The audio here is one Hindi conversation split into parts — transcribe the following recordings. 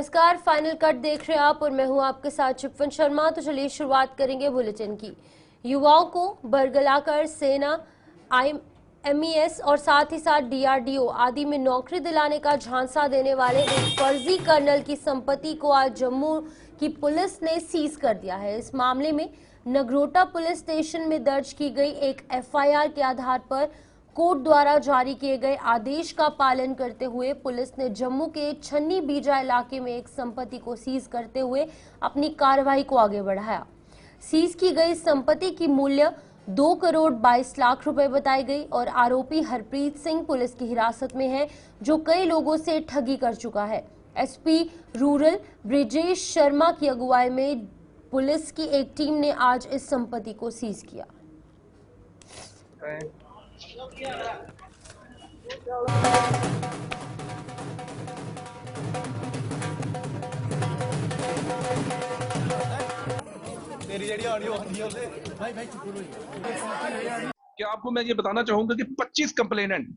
नमस्कार, फाइनल कट देख रहे हैं आप और मैं हूं आपके साथ चिपवन शर्मा। तो चलिए शुरुआत करेंगे बुलेटिन की। युवाओं को बरगलाकर सेना, IMES और साथ ही साथ DRDO आदि में नौकरी दिलाने का झांसा देने वाले एक फर्जी कर्नल की संपत्ति को आज जम्मू की पुलिस ने सीज कर दिया है। इस मामले में नगरोटा पुलिस स्टेशन में दर्ज की गई एक FIR के आधार पर कोर्ट द्वारा जारी किए गए आदेश का पालन करते हुए पुलिस ने जम्मू के छन्नी बीजा इलाके में एक संपत्ति को सीज करते हुए अपनी कार्रवाई को आगे बढ़ाया। सीज की गई संपत्ति की मूल्य 2 करोड़ 22 लाख रुपए बताई गई और आरोपी हरप्रीत सिंह पुलिस की हिरासत में है, जो कई लोगों से ठगी कर चुका है। SP रूरल ब्रिजेश शर्मा की अगुवाई में पुलिस की एक टीम ने आज इस संपत्ति को सीज किया। क्या आपको मैं ये बताना चाहूंगा कि 25 कंप्लेनेंट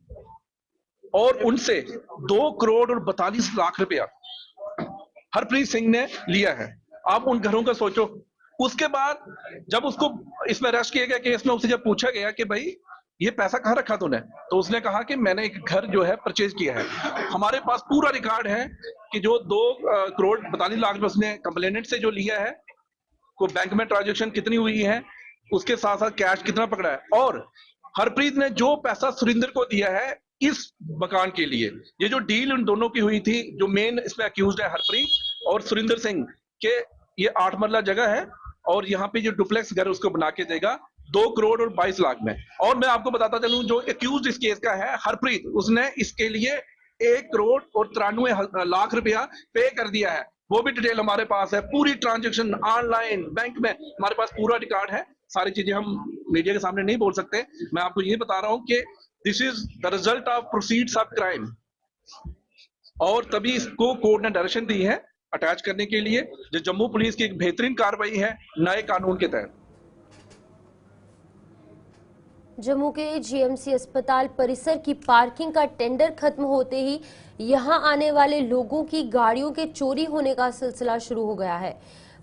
और उनसे 2 करोड़ और 42 लाख रुपया हरप्रीत सिंह ने लिया है। आप उन घरों का सोचो। उसके बाद जब उसको इसमें अरेस्ट किया गया केस में, उससे जब पूछा गया कि भाई ये पैसा कहाँ रखा तूने, तो उसने कहा कि मैंने एक घर जो है परचेज किया है। हमारे पास पूरा रिकॉर्ड है कि जो 2 करोड़ 42 लाख में उसने कंप्लेनेंट से जो लिया है, को बैंक में ट्रांजेक्शन कितनी हुई है, उसके साथ साथ कैश कितना पकड़ा है, और हरप्रीत ने जो पैसा सुरिंदर को दिया है इस मकान के लिए। ये जो डील उन दोनों की हुई थी, जो मेन इसमें अक्यूज्ड है हरप्रीत और सुरिंदर सिंह के, ये 8 मरला जगह है और यहाँ पे जो डुप्लेक्स घर उसको बना के देगा 2 करोड़ और 22 लाख में। और मैं आपको बताता चलूं, जो अक्यूज्ड इस केस का है हरप्रीत, उसने इसके लिए 1 करोड़ और 93 लाख रुपया पे कर दिया है। वो भी डिटेल हमारे पास है, पूरी ट्रांजेक्शन ऑनलाइन बैंक में हमारे पास पूरा रिकॉर्ड है। सारी चीजें हम मीडिया के सामने नहीं बोल सकते। मैं आपको ये बता रहा हूं कि this is the result of proceeds of crime, और तभी इसको कोर्ट ने डायरेक्शन दी है अटैच करने के लिए, जो जम्मू पुलिस की एक बेहतरीन कार्रवाई है नए कानून के तहत। जम्मू के GMC अस्पताल परिसर की पार्किंग का टेंडर खत्म होते ही यहां आने वाले लोगों की गाड़ियों के चोरी होने का सिलसिला शुरू हो गया है।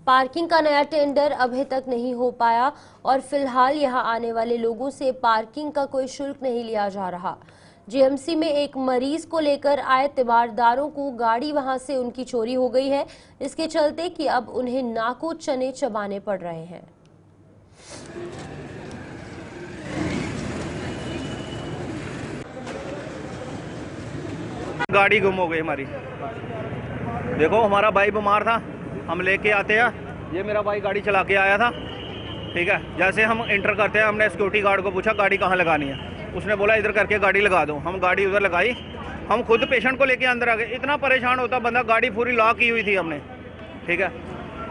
पार्किंग का नया टेंडर अभी तक नहीं हो पाया और फिलहाल यहां आने वाले लोगों से पार्किंग का कोई शुल्क नहीं लिया जा रहा। GMC में एक मरीज को लेकर आए तिबारदारों को गाड़ी वहां से उनकी चोरी हो गई है। इसके चलते कि अब उन्हें नाको चने चबाने पड़ रहे हैं। गाड़ी गुम हो गई हमारी। देखो, हमारा भाई बीमार था, हम लेके आते हैं। ये मेरा भाई गाड़ी चला के आया था, ठीक है। जैसे हम इंटर करते हैं, हमने सिक्योरिटी गार्ड को पूछा गाड़ी कहाँ लगानी है। उसने बोला इधर करके गाड़ी लगा दो। हम गाड़ी उधर लगाई, हम खुद पेशेंट को लेके अंदर आ गए। इतना परेशान होता बंदा, गाड़ी पूरी लॉक की हुई थी हमने, ठीक है।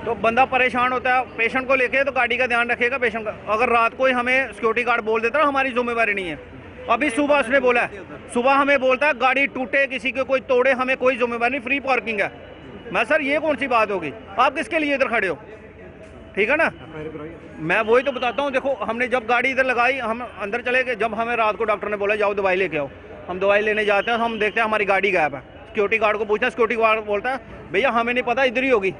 तो बंदा परेशान होता है पेशेंट को लेके, तो गाड़ी का ध्यान रखेगा पेशेंट का। अगर रात को ही हमें सिक्योरिटी गार्ड बोल देता है, हमारी जिम्मेवारी नहीं है। अभी सुबह उसने बोला है, सुबह हमें बोलता है गाड़ी टूटे, किसी के कोई तोड़े, हमें कोई जिम्मेवारी नहीं, फ्री पार्किंग है। मैं सर ये कौन सी बात होगी, आप किसके लिए इधर खड़े हो, ठीक है ना। मैं वही तो बताता हूँ। देखो, हमने जब गाड़ी इधर लगाई, हम अंदर चले गए। जब हमें रात को डॉक्टर ने बोला जाओ दवाई लेके आओ, हम दवाई लेने जाते हैं, हम देखते हैं हमारी गाड़ी गायब है। सिक्योरिटी गार्ड को पूछते हैं, सिक्योरिटी गार्ड बोलता है भैया हमें नहीं पता, इधर ही होगी।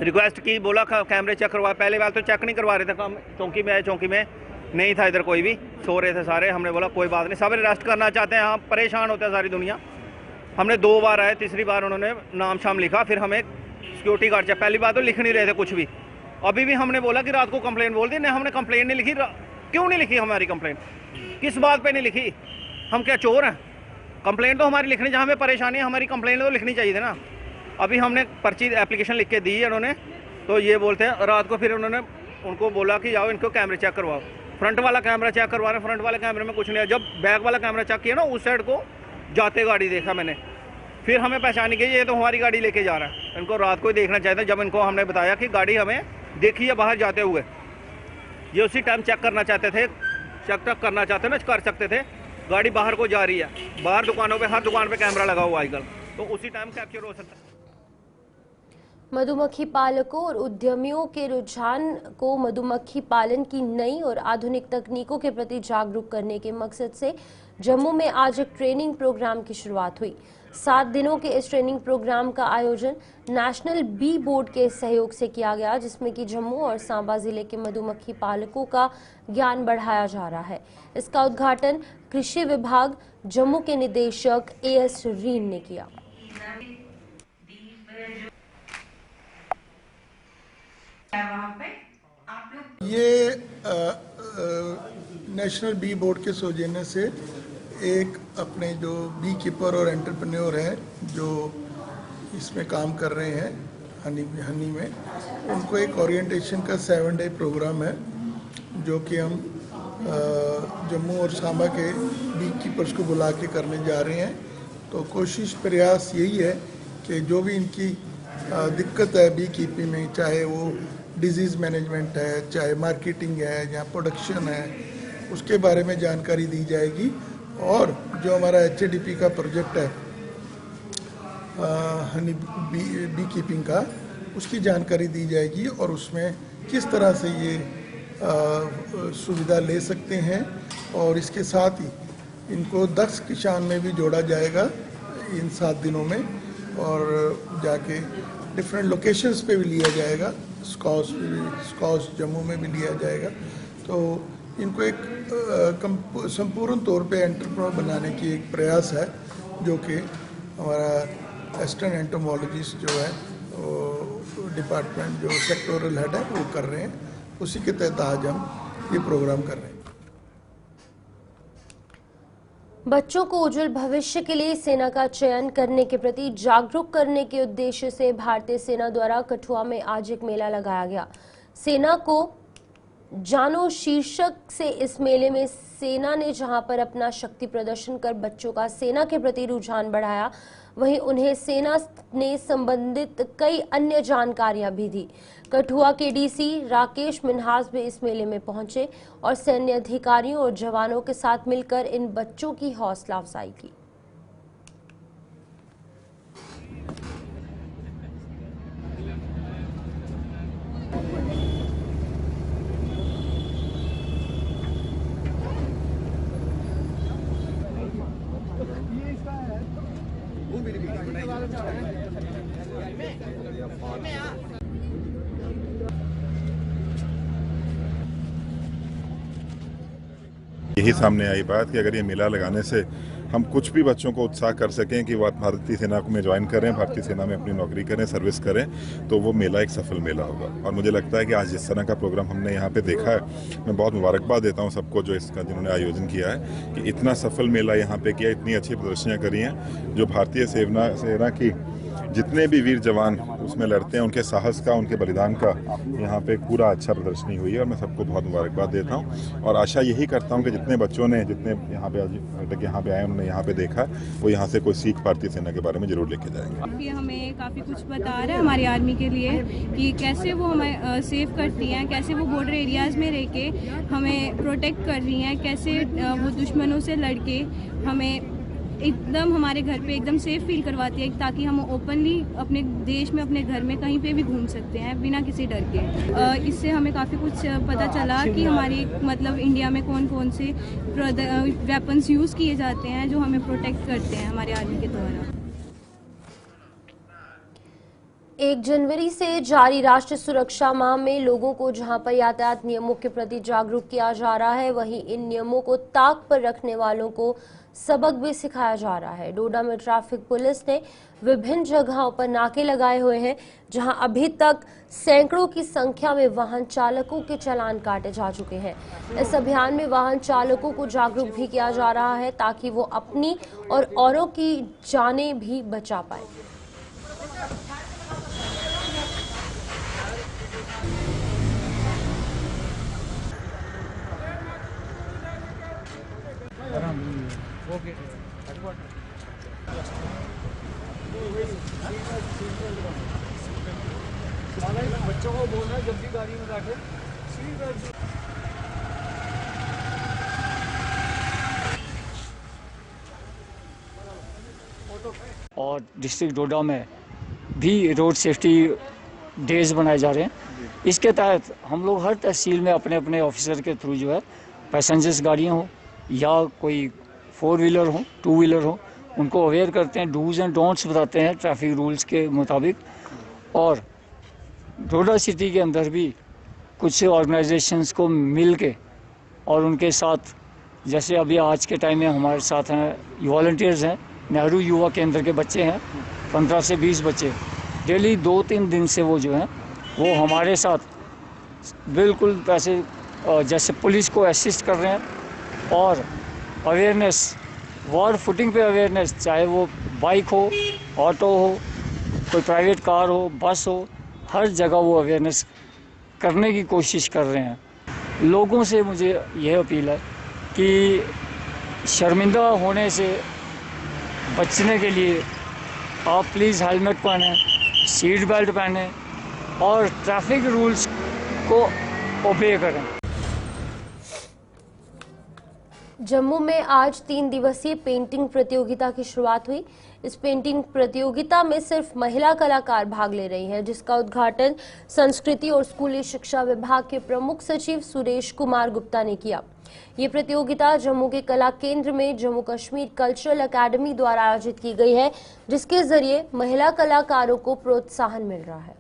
रिक्वेस्ट की, बोला कैमरे चेक करवा। पहले वाले तो चेक नहीं करवा रहे थे, हम चौकी में आए, चौकी में नहीं था इधर कोई भी, सो रहे थे सारे। हमने बोला कोई बात नहीं, सब अरेस्ट करना चाहते हैं, हाँ परेशान होते हैं सारी दुनिया। हमने 2 बार आए, तीसरी बार उन्होंने नाम शाम लिखा, फिर हमें सिक्योरिटी गार्ड चाहिए। पहली बात तो लिख नहीं रहे थे कुछ भी। अभी भी हमने बोला कि रात को कंप्लेंट बोल दी, नहीं हमने कंप्लेंट नहीं लिखी। क्यों नहीं लिखी हमारी कंप्लेंट, किस बात पे नहीं लिखी? हम क्या चोर हैं? कंप्लेंट तो हमारी लिखनी, जहाँ हमें परेशानी है हमारी कंप्लेंट तो लिखनी चाहिए थी ना। अभी हमने पर्ची एप्लीकेशन लिख के दी है उन्होंने, तो ये बोलते हैं रात को। फिर उन्होंने उनको बोला कि जाओ इनको कैमरे चेक करवाओ। फ्रंट वाला कैमरा चेक करवा रहे हैं, फ्रंट वाले कैमरे में कुछ नहीं है। जब बैक वाला कैमरा चेक किया ना, उस साइड को जाते गाड़ी देखा मैंने, फिर हमें पहचानी गई ये तो हमारी गाड़ी लेके जा रहा है। इनको रात को ही देखना चाहिए था, जब इनको हमने बताया कि गाड़ी हमें देखी है बाहर जाते हुए। ये उसी टाइम चेक करना चाहते थे, चेक करना चाहते ना, कर सकते थे। गाड़ी बाहर को जा रही है, बाहर दुकानों पे, हर दुकान पे कैमरा लगा हुआ आजकल, तो उसी टाइम कैप्चर हो सकता है। मधुमक्खी पालकों और उद्यमियों के रुझान को मधुमक्खी पालन की नई और आधुनिक तकनीकों के प्रति जागरूक करने के मकसद से जम्मू में आज एक ट्रेनिंग प्रोग्राम की शुरुआत हुई। 7 दिनों के इस ट्रेनिंग प्रोग्राम का आयोजन नेशनल बी बोर्ड के सहयोग से किया गया, जिसमें कि जम्मू और सांबा जिले के मधुमक्खी पालकों का ज्ञान बढ़ाया जा रहा है। इसका उद्घाटन कृषि विभाग जम्मू के निदेशक AS रीन ने किया। ये नेशनल बी बोर्ड के सौजन्य से एक अपने जो बी कीपर और एंटरप्रेन्योर हैं जो इसमें काम कर रहे हैं हनी में, उनको एक ओरिएंटेशन का 7 डे प्रोग्राम है जो कि हम जम्मू और सांबा के बी कीपर्स को बुला के करने जा रहे हैं। तो कोशिश प्रयास यही है कि जो भी इनकी दिक्कत है बी कीपिंग में, चाहे वो डिजीज़ मैनेजमेंट है, चाहे मार्केटिंग है या प्रोडक्शन है, उसके बारे में जानकारी दी जाएगी। और जो हमारा HADP का प्रोजेक्ट है हनी बी कीपिंग का, उसकी जानकारी दी जाएगी और उसमें किस तरह से ये सुविधा ले सकते हैं। और इसके साथ ही इनको दक्ष किसान में भी जोड़ा जाएगा इन 7 दिनों में, और जाके डिफरेंट लोकेशंस पे भी लिया जाएगा। स्कॉस जम्मू में भी लिया जाएगा। तो इनको एक संपूर्ण तौर पे एंटरप्रेन्योर बनाने की एक प्रयास है जो कि हमारा वेस्टर्न एंटोमोलॉजिस्ट जो है वो डिपार्टमेंट जो सेक्टोरल हेड है वो कर रहे हैं। उसी के तहत आज हम ये प्रोग्राम कर रहे हैं। बच्चों को उज्जवल भविष्य के लिए सेना का चयन करने के प्रति जागरूक करने के उद्देश्य से भारतीय सेना द्वारा कठुआ में आज एक मेला लगाया गया। सेना को जानो शीर्षक से इस मेले में सेना ने जहां पर अपना शक्ति प्रदर्शन कर बच्चों का सेना के प्रति रुझान बढ़ाया, वहीं उन्हें सेना ने संबंधित कई अन्य जानकारियां भी दी। कठुआ के DC राकेश मिन्हास भी इस मेले में पहुंचे और सैन्य अधिकारियों और जवानों के साथ मिलकर इन बच्चों की हौसला अफजाई की। यही सामने आई बात कि अगर ये मेला लगाने से हम कुछ भी बच्चों को उत्साह कर सकें कि वो भारतीय सेना में ज्वाइन करें, भारतीय सेना में अपनी नौकरी करें, सर्विस करें, तो वो मेला एक सफल मेला होगा। और मुझे लगता है कि आज जिस तरह का प्रोग्राम हमने यहाँ पे देखा है, मैं बहुत मुबारकबाद देता हूँ सबको जो इसका जिन्होंने आयोजन किया है कि इतना सफल मेला यहाँ पे किया, इतनी अच्छी प्रदर्शनियाँ करी हैं। जो भारतीय सेना की जितने भी वीर जवान उसमें लड़ते हैं, उनके साहस का, उनके बलिदान का यहाँ पे पूरा अच्छा प्रदर्शनी हुई है और मैं सबको बहुत मुबारकबाद देता हूँ। और आशा यही करता हूँ कि जितने बच्चों ने, जितने यहाँ पे यहाँ पे आए, उन्होंने यहाँ पे देखा, वो यहाँ से कोई सीख भारतीय सेना के बारे में जरूर लेके जाएंगे। ये हमें काफ़ी कुछ बता रहा है हमारी आर्मी के लिए कि कैसे वो हमें सेव करती हैं, कैसे वो बॉर्डर एरियाज़ में रह के हमें प्रोटेक्ट कर रही हैं, कैसे वो दुश्मनों से लड़के हमें एकदम हमारे घर पे एकदम सेफ फील करवाती है, ताकि हम ओपनली अपने देश में, अपने घर में कहीं पे भी घूम सकते हैं बिना किसी डर के। इससे हमें काफ़ी कुछ पता चला कि हमारी मतलब इंडिया में कौन कौन से वेपन्स यूज़ किए जाते हैं जो हमें प्रोटेक्ट करते हैं हमारे आर्मी के द्वारा। 1 जनवरी से जारी राष्ट्रीय सुरक्षा माह में लोगों को जहां पर यातायात नियमों के प्रति जागरूक किया जा रहा है, वहीं इन नियमों को ताक पर रखने वालों को सबक भी सिखाया जा रहा है। डोडा में ट्रैफिक पुलिस ने विभिन्न जगहों पर नाके लगाए हुए हैं, जहां अभी तक सैकड़ों की संख्या में वाहन चालकों के चालान काटे जा चुके हैं। इस अभियान में वाहन चालकों को जागरूक भी किया जा रहा है ताकि वो अपनी और औरों की जानें भी बचा पाए। बच्चों को बोलना जल्दी गाड़ी में बैठे। और डिस्ट्रिक्ट डोडा में भी रोड सेफ्टी डेज बनाए जा रहे हैं। इसके तहत हम लोग हर तहसील में अपने अपने ऑफिसर के थ्रू जो है पैसेंजर्स गाड़ियाँ हो या कोई 4 व्हीलर हो 2 व्हीलर हो, उनको अवेयर करते हैं, डूज एंड डोंट्स बताते हैं ट्रैफिक रूल्स के मुताबिक। और डोडा सिटी के अंदर भी कुछ ऑर्गेनाइजेशंस को मिल के और उनके साथ, जैसे अभी आज के टाइम में हमारे साथ हैं वॉलंटियर्स हैं, नेहरू युवा केंद्र के बच्चे हैं, 15 से 20 बच्चे डेली 2-3 दिन से वो जो हैं वो हमारे साथ बिल्कुल जैसे पुलिस को असिस्ट कर रहे हैं और अवेयरनेस, वॉर फुटिंग पे अवेयरनेस, चाहे वो बाइक हो, ऑटो हो, कोई प्राइवेट कार हो, बस हो, हर जगह वो अवेयरनेस करने की कोशिश कर रहे हैं। लोगों से मुझे यह अपील है कि शर्मिंदा होने से बचने के लिए आप प्लीज़ हेलमेट पहनें, सीट बेल्ट पहनें और ट्रैफिक रूल्स को ओबे करें। जम्मू में आज 3 दिवसीय पेंटिंग प्रतियोगिता की शुरुआत हुई। इस पेंटिंग प्रतियोगिता में सिर्फ महिला कलाकार भाग ले रही हैं, जिसका उद्घाटन संस्कृति और स्कूली शिक्षा विभाग के प्रमुख सचिव सुरेश कुमार गुप्ता ने किया। ये प्रतियोगिता जम्मू के कला केंद्र में जम्मू कश्मीर कल्चरल एकेडमी द्वारा आयोजित की गई है, जिसके जरिए महिला कलाकारों को प्रोत्साहन मिल रहा है।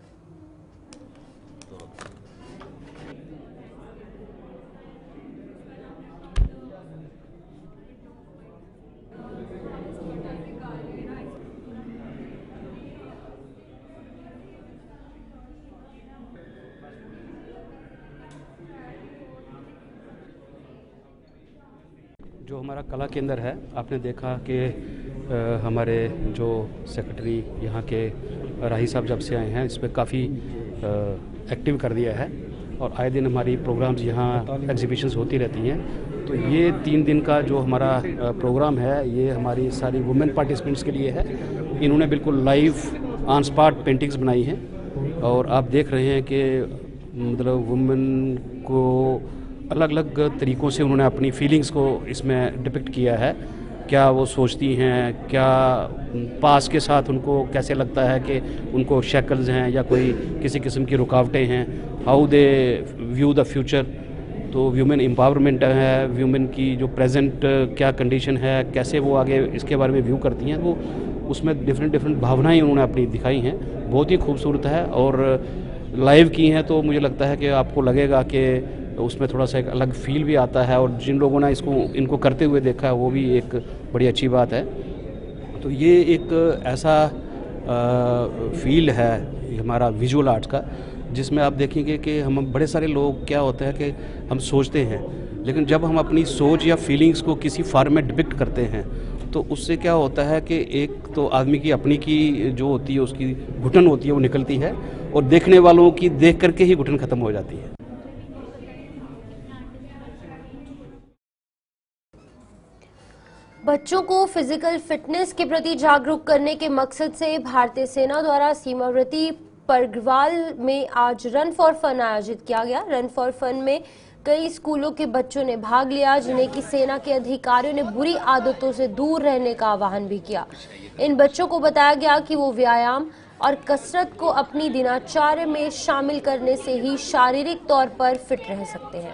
जो हमारा कला केंद्र है, आपने देखा कि हमारे जो सेक्रेटरी यहाँ के राही साहब जब से आए हैं, इस पर काफ़ी एक्टिव कर दिया है और आए दिन हमारी प्रोग्राम्स यहाँ एग्जीबिशंस होती रहती हैं। तो ये 3 दिन का जो हमारा प्रोग्राम है, ये हमारी सारी वुमेन पार्टिसिपेंट्स के लिए है। इन्होंने बिल्कुल लाइव ऑन स्पॉट पेंटिंग्स बनाई हैं और आप देख रहे हैं कि मतलब वुमेन को अलग अलग तरीक़ों से उन्होंने अपनी फीलिंग्स को इसमें डिपिक्ट किया है। क्या वो सोचती हैं, क्या पास के साथ उनको कैसे लगता है कि उनको शैकल्स हैं या कोई किसी किस्म की रुकावटें हैं, how they view the future. तो व्यूमेन एम्पावरमेंट है, व्यूमेन की जो प्रेजेंट क्या कंडीशन है, कैसे वो आगे इसके बारे में व्यू करती हैं, वो उसमें डिफरेंट भावनाएं उन्होंने अपनी दिखाई हैं। बहुत ही खूबसूरत है और लाइव की हैं, तो मुझे लगता है कि आपको लगेगा कि उसमें थोड़ा सा एक अलग फील भी आता है और जिन लोगों ने इनको करते हुए देखा है वो भी एक बड़ी अच्छी बात है। तो ये एक ऐसा फील है हमारा विजुअल आर्ट्स का, जिसमें आप देखेंगे कि हम बड़े सारे लोग क्या होता है कि हम सोचते हैं, लेकिन जब हम अपनी सोच या फीलिंग्स को किसी फॉर्म में डिपिक्ट करते हैं तो उससे क्या होता है कि एक तो आदमी की अपनी की जो होती है उसकी घुटन होती है वो निकलती है और देखने वालों की देख करके ही घुटन ख़त्म हो जाती है। बच्चों को फिजिकल फिटनेस के प्रति जागरूक करने के मकसद से भारतीय सेना द्वारा सीमावर्ती परगवाल में आज रन फॉर फन आयोजित किया गया। रन फॉर फन में कई स्कूलों के बच्चों ने भाग लिया, जिन्हें कि सेना के अधिकारियों ने बुरी आदतों से दूर रहने का आह्वान भी किया। इन बच्चों को बताया गया कि वो व्यायाम और कसरत को अपनी दिनचर्या में शामिल करने से ही शारीरिक तौर पर फिट रह सकते हैं।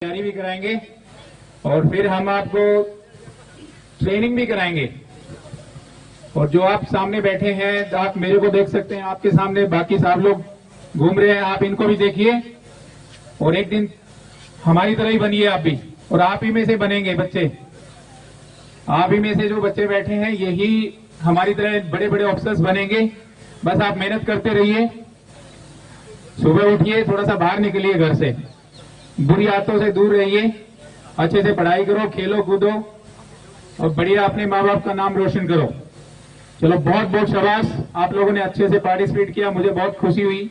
तैयारी भी कराएंगे और फिर हम आपको ट्रेनिंग भी कराएंगे। और जो आप सामने बैठे हैं, आप मेरे को देख सकते हैं, आपके सामने बाकी साहब लोग घूम रहे हैं, आप इनको भी देखिए और एक दिन हमारी तरह ही बनिए आप भी, और आप ही में से बनेंगे बच्चे। आप ही में से जो बच्चे बैठे हैं यही हमारी तरह बड़े बड़े ऑफिसर्स बनेंगे। बस आप मेहनत करते रहिए, सुबह उठिए, थोड़ा सा बाहर निकलिए घर से, बुरी आदतों से दूर रहिए, अच्छे से पढ़ाई करो, खेलो कूदो और बढ़िया अपने माँ बाप का नाम रोशन करो। चलो, बहुत बहुत शाबाश, आप लोगों ने अच्छे से पार्टिसिपेट किया, मुझे बहुत खुशी हुई।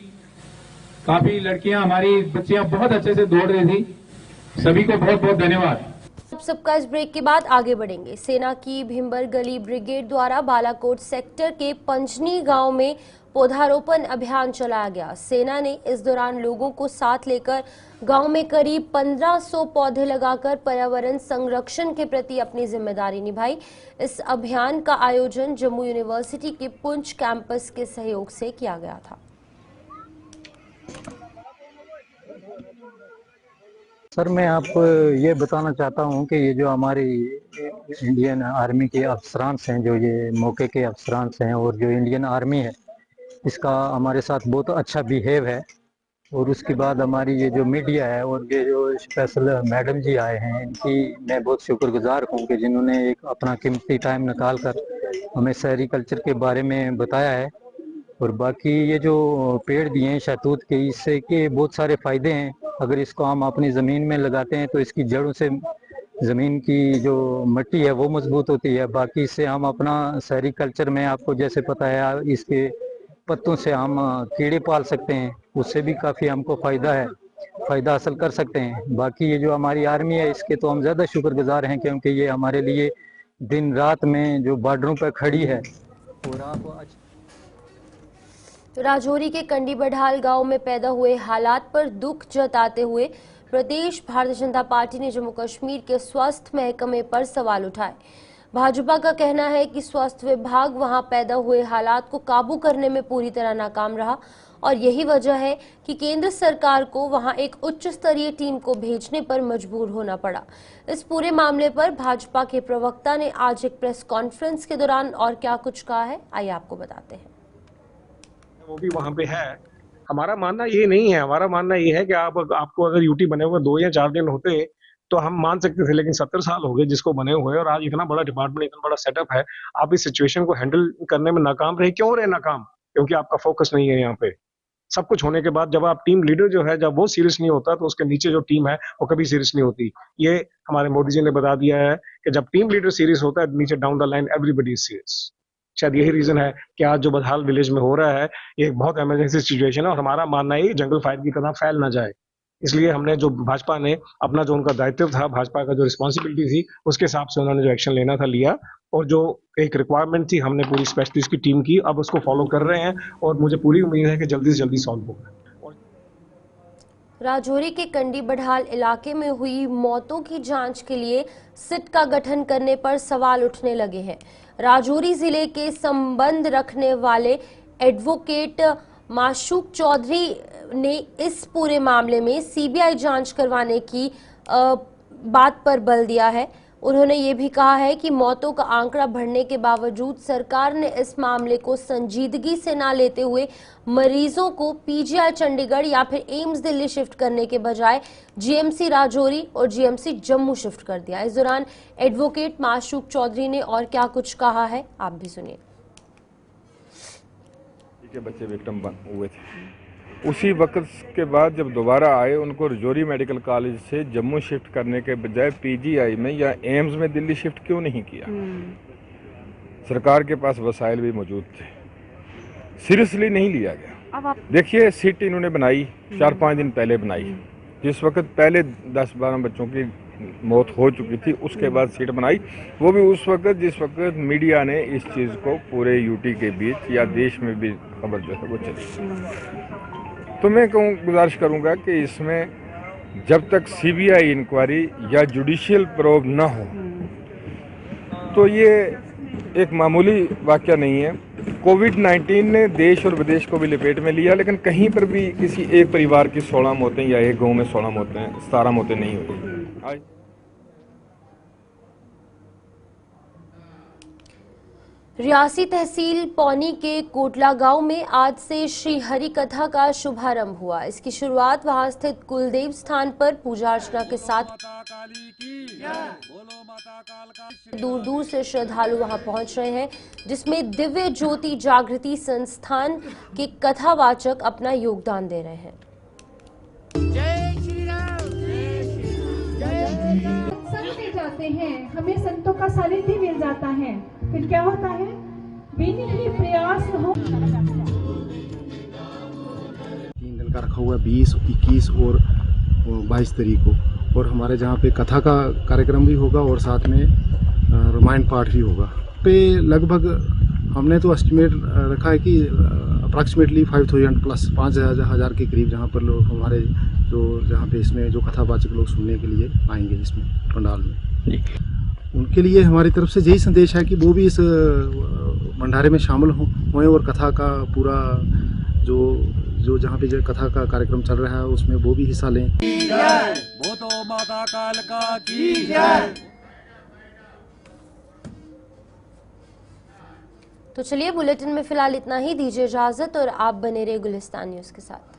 काफी लड़कियां, हमारी बच्चियां बहुत अच्छे से दौड़ रही थी। सभी को बहुत बहुत धन्यवाद। आप सबका इस ब्रेक के बाद आगे बढ़ेंगे। सेना की भीमबर गली ब्रिगेड द्वारा बालाकोट सेक्टर के पंजनी गांव में पौधारोपण अभियान चलाया गया। सेना ने इस दौरान लोगों को साथ लेकर गांव में करीब 1500 पौधे लगाकर पर्यावरण संरक्षण के प्रति अपनी जिम्मेदारी निभाई। इस अभियान का आयोजन जम्मू यूनिवर्सिटी के पुंछ कैंपस के सहयोग से किया गया था। सर, मैं आपको ये बताना चाहता हूँ कि ये जो हमारी इंडियन आर्मी के अफसरांस हैं, जो ये मौके के अफसरांस हैं, और जो इंडियन आर्मी है, इसका हमारे साथ बहुत अच्छा बिहेव है। और उसके बाद हमारी ये जो मीडिया है और ये जो स्पेशल मैडम जी आए हैं, इनकी मैं बहुत शुक्रगुजार हूँ कि जिन्होंने एक अपना कीमती टाइम निकाल कर हमें सेरीकल्चर के बारे में बताया है। और बाकी ये जो पेड़ दिए हैं शहतूत के, इससे के बहुत सारे फ़ायदे हैं। अगर इसको हम अपनी ज़मीन में लगाते हैं तो इसकी जड़ों से ज़मीन की जो मिट्टी है वो मजबूत होती है। बाकी इससे हम अपना सेरीकल्चर में, आपको जैसे पता है, इसके पत्तों से हम कीड़े पाल सकते हैं, उससे भी काफ़ी हमको फ़ायदा हासिल कर सकते हैं। बाकी ये जो हमारी आर्मी है, इसके तो हम ज़्यादा शुक्रगुजार हैं, क्योंकि ये हमारे लिए दिन रात में जो बॉर्डरों पर खड़ी है। और आप राजौरी के कंडी बढाल गांव में पैदा हुए हालात पर दुख जताते हुए प्रदेश भारतीय जनता पार्टी ने जम्मू कश्मीर के स्वास्थ्य महकमे पर सवाल उठाए। भाजपा का कहना है कि स्वास्थ्य विभाग वहां पैदा हुए हालात को काबू करने में पूरी तरह नाकाम रहा और यही वजह है कि केंद्र सरकार को वहां एक उच्च स्तरीय टीम को भेजने पर मजबूर होना पड़ा। इस पूरे मामले पर भाजपा के प्रवक्ता ने आज एक प्रेस कॉन्फ्रेंस के दौरान और क्या कुछ कहा है, आइए आपको बताते हैं। वो भी वहां पे है। हमारा मानना ये नहीं है, हमारा मानना ये है कि आपको अगर यूटी बने हुए 2 या 4 दिन होते तो हम मान सकते थे, लेकिन 70 साल हो गए जिसको बने हुए, और आज इतना बड़ा डिपार्टमेंट, इतना बड़ा सेटअप है, आप इस सिचुएशन को हैंडल करने में नाकाम रहे। क्यों रहे नाकाम? क्योंकि आपका फोकस नहीं है यहाँ पे। सब कुछ होने के बाद जब आप टीम लीडर जो है, जब वो सीरियस नहीं होता तो उसके नीचे जो टीम है वो कभी सीरियस नहीं होती। ये हमारे मोदी जी ने बता दिया है कि जब टीम लीडर सीरियस होता है, नीचे down the line everybody is serious. शायद यही रीजन है कि आज जो बदहाल विलेज में हो रहा है, ये एक बहुत इमरजेंसी सिचुएशन है और हमारा मानना है जंगल फायर की तरह फैल ना जाए। इसलिए हमने जो भाजपा ने अपना जो उनका दायित्व था, भाजपा का जो रिस्पॉन्सिबिलिटी थी, उसके हिसाब से उन्होंने जो एक्शन लेना था लिया, और जो एक रिक्वायरमेंट थी हमने पूरी स्पेशलिस्ट की टीम की, अब उसको फॉलो कर रहे हैं और मुझे पूरी उम्मीद है कि जल्दी से जल्दी सॉल्व होगा। राजौरी के कंडी बढाल इलाके में हुई मौतों की जांच के लिए सिट का गठन करने पर सवाल उठने लगे हैं। राजौरी जिले के संबंध रखने वाले एडवोकेट माशूक चौधरी ने इस पूरे मामले में सीबीआई जांच करवाने की बात पर बल दिया है। उन्होंने ये भी कहा है कि मौतों का आंकड़ा बढ़ने के बावजूद सरकार ने इस मामले को संजीदगी से ना लेते हुए मरीजों को पीजीआई चंडीगढ़ या फिर एम्स दिल्ली शिफ्ट करने के बजाय जीएमसी राजौरी और जीएमसी जम्मू शिफ्ट कर दिया। इस दौरान एडवोकेट माशूक चौधरी ने और क्या कुछ कहा है, आप भी सुनिए। के बच्चे विक्टिम हुए थे, उसी वक्त के बाद जब दोबारा आए, उनको राजौरी मेडिकल कॉलेज से जम्मू शिफ्ट करने के बजाय पीजीआई में या एम्स में दिल्ली शिफ्ट क्यों नहीं किया? सरकार के पास वसाइल भी मौजूद थे, सीरियसली नहीं लिया गया। अब आप देखिए, सीट इन्होंने बनाई 4-5 दिन पहले बनाई, जिस वक्त पहले 10-12 बच्चों की मौत हो चुकी थी, उसके बाद सीट बनाई, वो भी उस वक्त जिस वक्त मीडिया ने इस चीज़ को पूरे यूटी के बीच या देश में भी खबर जो है वो चली। तो मैं गुजारिश करूंगा कि इसमें जब तक सीबीआई इंक्वायरी या जुडिशियल प्रोब ना हो, तो ये एक मामूली वाक़या नहीं है। कोविड-19 ने देश और विदेश को भी लपेट में लिया, लेकिन कहीं पर भी किसी एक परिवार की 16 मौतें या एक गांव में 16 मौतें, 17 मौतें नहीं हुई। रियासी तहसील पौनी के कोटला गांव में आज से श्री हरि कथा का शुभारंभ हुआ। इसकी शुरुआत वहां स्थित कुलदेव स्थान पर पूजा अर्चना के साथ दूर दूर से श्रद्धालु वहां पहुंच रहे हैं, जिसमें दिव्य ज्योति जागृति संस्थान के कथावाचक अपना योगदान दे रहे हैं। संत जाते हैं, हमें संतों का सानिध्य मिल जाता है, फिर क्या होता है, बिन ही प्रयास हो। 3 दिन का रखा हुआ 20, 21 और 22 तारीख को, और हमारे जहाँ पे कथा का कार्यक्रम भी होगा और साथ में रामायण पाठ भी होगा। पे लगभग हमने तो एस्टिमेट रखा है कि अप्रॉक्सीमेटली 5000 प्लस 5000 के करीब जहाँ पर लोग हमारे जो जहाँ पे इसमें जो कथावाचक लोग सुनने के लिए आएंगे इसमें पंडाल में। उनके लिए हमारी तरफ से यही संदेश है कि वो भी इस भंडारे में शामिल हों और कथा का पूरा जो जहाँ पे जो कथा का कार्यक्रम चल रहा है उसमें वो भी हिस्सा लें। वो तो माता कालका की जय। तो चलिए बुलेटिन में फिलहाल इतना ही, दीजिए इजाजत और आप बने रहिए गुलिस्तान न्यूज़ के साथ।